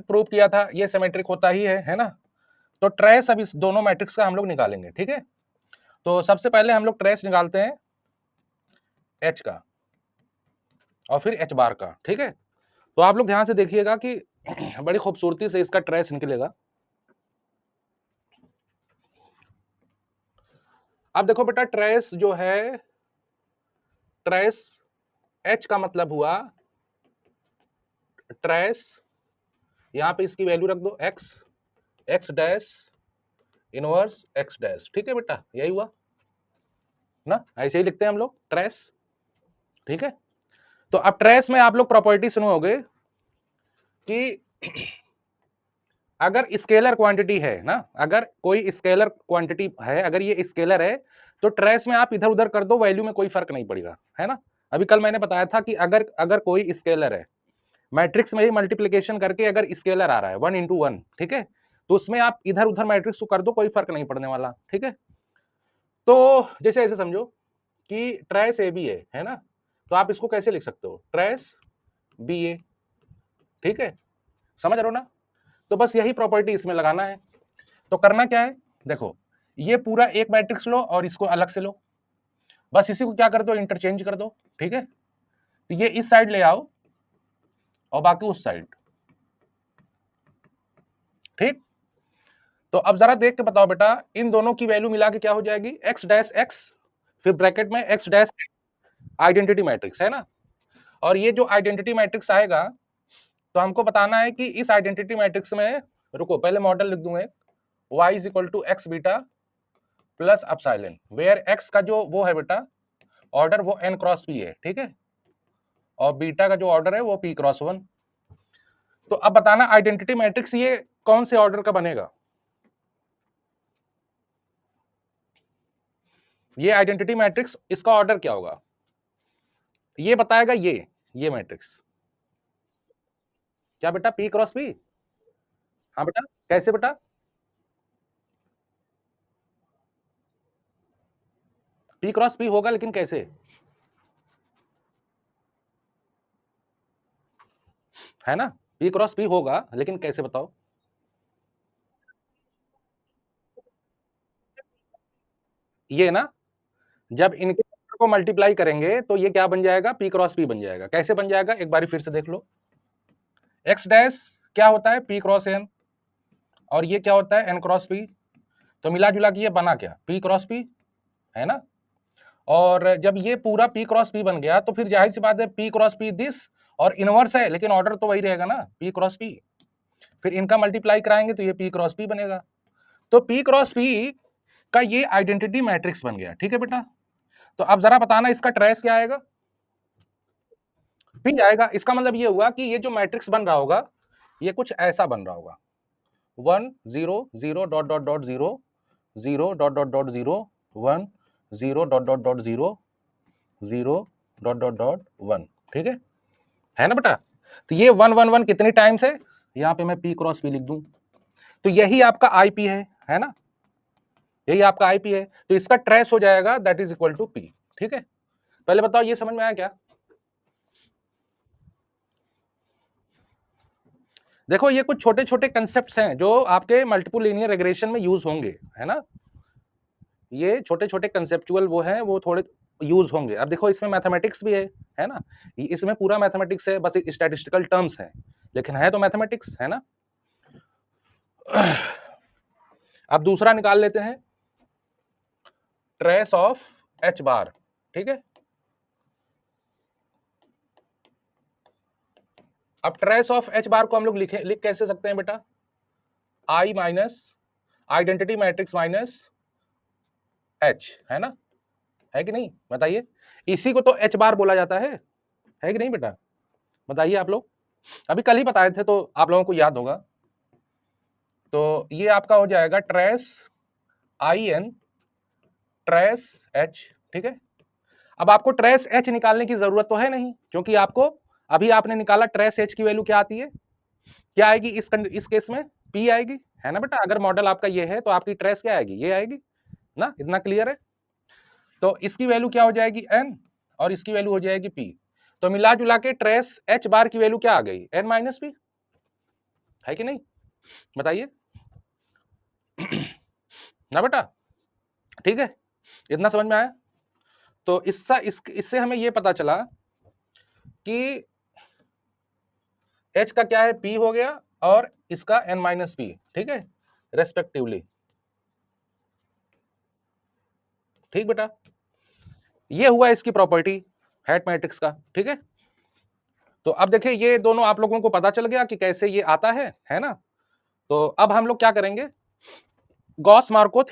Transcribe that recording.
Prove किया था ये सिमेट्रिक होता ही है ना। तो ट्रेस अब इस दोनों मैट्रिक्स का हम लोग निकालेंगे, ठीक है। तो सबसे पहले हम लोग ट्रेस निकालते हैं एच का और फिर एच बार का, ठीक है। तो आप लोग ध्यान से देखिएगा कि बड़ी खूबसूरती से इसका ट्रेस निकलेगा। अब देखो बेटा, ट्रेस जो है, ट्रेस एच का मतलब हुआ ट्रेस, यहां पे इसकी वैल्यू रख दो x, x dash inverse x dash, ठीक है बेटा, यही हुआ ना, ऐसे ही लिखते हैं हम लोग ट्रेस, ठीक है। तो अब ट्रेस में आप लोग प्रॉपर्टी सुनोगे कि अगर स्केलर क्वांटिटी है ना, अगर कोई स्केलर क्वांटिटी है, अगर ये स्केलर है तो ट्रेस में आप इधर उधर कर दो, वैल्यू में कोई फर्क नहीं पड़ेगा, है ना। अभी कल मैंने बताया था कि अगर अगर कोई स्केलर है, मैट्रिक्स में ही मल्टीप्लीकेशन करके अगर स्केलर आ रहा है 1 into 1, ठीक है, तो उसमें आप इधर उधर मैट्रिक्स को कर दो, कोई फर्क नहीं पड़ने वाला, ठीक है। तो जैसे ऐसे समझो कि ट्रेस ए बी है ना, तो आप इसको कैसे लिख सकते हो, ट्रेस बी ए, ठीक है, समझ रहे हो ना। तो बस यही प्रॉपर्टी इसमें लगाना है। तो करना क्या है, देखो ये पूरा एक मैट्रिक्स लो और इसको अलग से लो, बस इसी को क्या कर दो, इंटरचेंज कर दो, ठीक है। तो ये इस साइड ले आओ और बाकी उस साइड, ठीक। तो अब जरा देख के बताओ बेटा, इन दोनों की वैल्यू मिला के क्या हो जाएगी, एक्स डैश एक्स, फिर ब्रैकेट में एक्स डैश, आइडेंटिटी मैट्रिक्स है ना। और ये जो आइडेंटिटी मैट्रिक्स आएगा, तो हमको बताना है कि इस आइडेंटिटी मैट्रिक्स में, रुको पहले मॉडल लिख दूंगा, y is equal to x beta plus epsilon, where x का जो वो है बेटा ऑर्डर, वो n क्रॉस p है, ठीक है, और बीटा का जो ऑर्डर है वो p क्रॉस 1। तो अब बताना आइडेंटिटी मैट्रिक्स ये कौन से ऑर्डर का बनेगा, ये आइडेंटिटी मैट्रिक्स इसका ऑर्डर क्या होगा, ये बताएगा ये मैट्रिक्स क्या बेटा, p क्रॉस p, हाँ बेटा, कैसे बेटा, p क्रॉस p होगा, लेकिन कैसे, है ना, p क्रॉस p होगा, लेकिन कैसे बताओ। ये ना, जब इनके को मल्टीप्लाई करेंगे तो ये क्या बन जाएगा, p क्रॉस p बन जाएगा। कैसे बन जाएगा, एक बार फिर से देख लो, x डैश क्या होता है, p क्रॉस n, और ये क्या होता है, n क्रॉस p। तो मिला जुला के ये बना क्या, p क्रॉस p, है ना। और जब ये पूरा p क्रॉस p बन गया तो फिर जाहिर सी बात है p क्रॉस p दिस, और इनवर्स है लेकिन ऑर्डर तो वही रहेगा ना, p क्रॉस p। फिर इनका मल्टीप्लाई कराएंगे तो ये p क्रॉस p बनेगा। तो p क्रॉस p का ये आइडेंटिटी मैट्रिक्स बन गया, ठीक है बेटा। तो अब जरा बताना इसका ट्रेस क्या आएगा, p आएगा। इसका मतलब ये हुआ कि ये जो मैट्रिक्स बन रहा होगा ये कुछ ऐसा बन रहा होगा, 1 0 0 dot dot dot 0 0 dot dot dot 0 1 0 dot dot dot 0 0 dot dot dot 1, ठीक है ना बेटा। तो ये 1 1 1 कितनी टाइम्स है, यहाँ पे मैं p क्रॉस p लिख दूं, तो यही आपका IP है ना, यही आपका IP है। तो इसका ट्रेस हो जाएगा that is equal to p, ठीक है। पहले बताओ ये समझ में आया क्या। देखो ये कुछ छोटे छोटे कंसेप्ट्स हैं जो आपके मल्टीपल लीनियर रिग्रेशन में यूज होंगे, है ना। ये छोटे छोटे कंसेप्चुअल वो हैं, वो थोड़े यूज होंगे। अब देखो इसमें मैथमेटिक्स भी है ना, इसमें पूरा मैथमेटिक्स है, बस स्टैटिस्टिकल टर्म्स हैं, लेकिन है तो मैथमेटिक्स, है ना। अब दूसरा निकाल लेते हैं, ट्रेस ऑफ एच बार, ठीक है। अब ट्रेस ऑफ एच बार को हम लोग लिख कैसे सकते हैं बेटा, I minus identity matrix minus H, है ना, है कि नहीं बताइए। इसी को तो एच बार बोला जाता है कि नहीं बेटा, बताइए आप लोग। अभी कल ही बताए थे तो आप लोगों को याद होगा। तो ये आपका हो जाएगा trace I N trace H, ठीक है। अब आपको ट्रेस एच निकालने की जरूरत तो है नहीं, क्योंकि आपको अभी आपने निकाला ट्रेस एच की वैल्यू क्या आती है, क्या आएगी इस केस में, पी आएगी, है ना बेटा। अगर मॉडल आपका ये है तो आपकी ट्रेस क्या आएगी, ये आएगी ना, इतना क्लियर है। तो इसकी वैल्यू क्या हो जाएगी एन, और इसकी वैल्यू हो जाएगी पी। तो मिला जुला के ट्रेस एच बार की वैल्यू क्या आ गई, एन माइनस पी, है कि नहीं, बताइए ना बेटा, ठीक है, इतना समझ में आया। तो इससे हमें ये पता चला कि h का क्या है, p हो गया, और इसका n माइनस पी, ठीक है, रेस्पेक्टिवली। ठीक बेटा, ये हुआ इसकी प्रॉपर्टी हैट मैट्रिक्स का, ठीक है। तो अब देखिए ये दोनों आप लोगों को पता चल गया कि कैसे ये आता है ना। तो अब हम लोग क्या करेंगे, गॉस मार्को